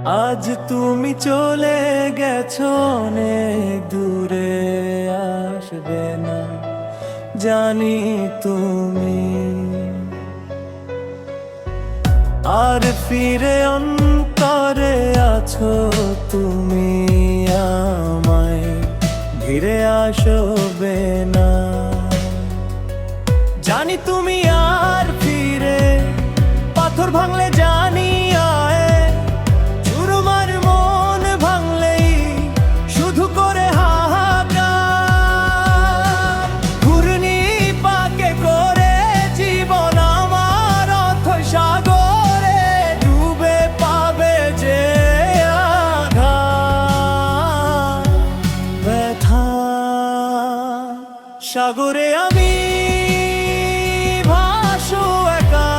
আজ তুমি চলে গেছো অনেক দূরে, আসবে না জানি তুমি আর ফিরে, অন্তরে আছো তুমি, আমায় ঘিরে আসবে না। জানি তুমি আর ফিরে, পাথর ভাঙলে জানি আয়, চুরমার মন ভাঙলেই শুধু করে হাহাকার। ঘূর্ণি পাকে করে জীবন আমার অথৈ সাগরে ডুবে পাবে যে আঘাত। ব্যথা সাগরে আমি ভাসু একা,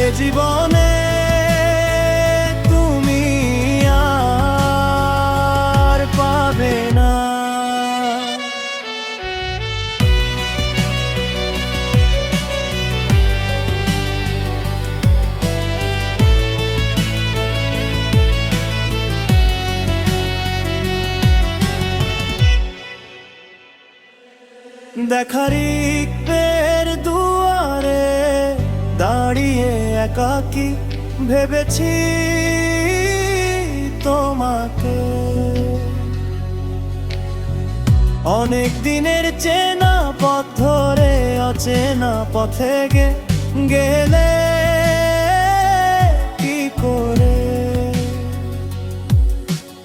এ জীবনে তুমি আর পাবে না। দেখার ইক্তের দুয়ারে দাঁড়িয়ে একাকী ভেবেছি তোমাকে। অনেক দিনের চেনা পথ ধরে অচেনা পথে গেলে কি করে?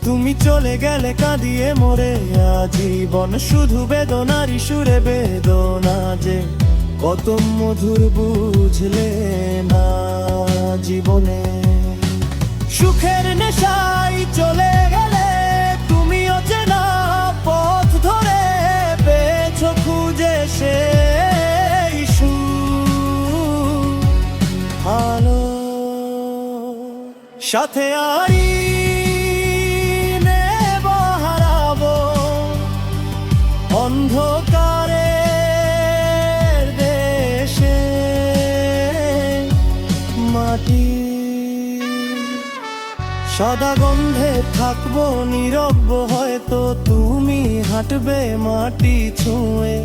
তুমি চলে গেলে কাঁদিয়ে মরে, আজীবন শুধু বেদনারই সুরে বেদনা যে কত মধুর বুঝলে না জীবনে। সুখের নেশায় চলে গেলে তুমি অচেনা পথ ধরে পেয়েছো খুঁজে সেই সুর। আলো সাথে আরি অন্ধকারের দেশে মাটি সাদা গন্ধে থাকবো নীরব, হয়তো তুমি হাঁটবে মাটি ছুঁয়ে,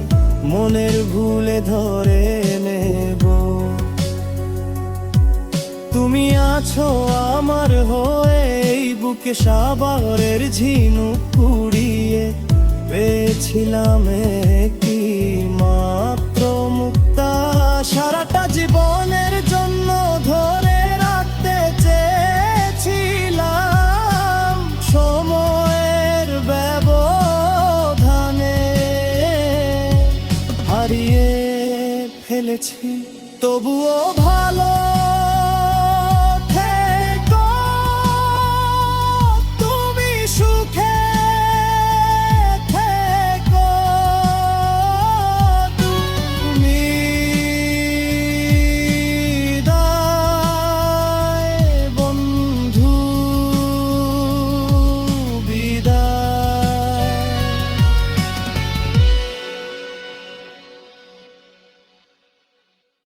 মনের ভুলে ধরে নেব। তুমি আছো আমার হয়ে এই বুকে সাগরের ঝিনুক কুড়িয়ে, পেয়েছিলাম কি মাত্র মুক্তা। সারাটা জীবনের জন্য ধরে রাখতে চেয়েছিলাম, সময়ের ব্যবধানে হারিয়ে ফেলেছি তবুও ভালো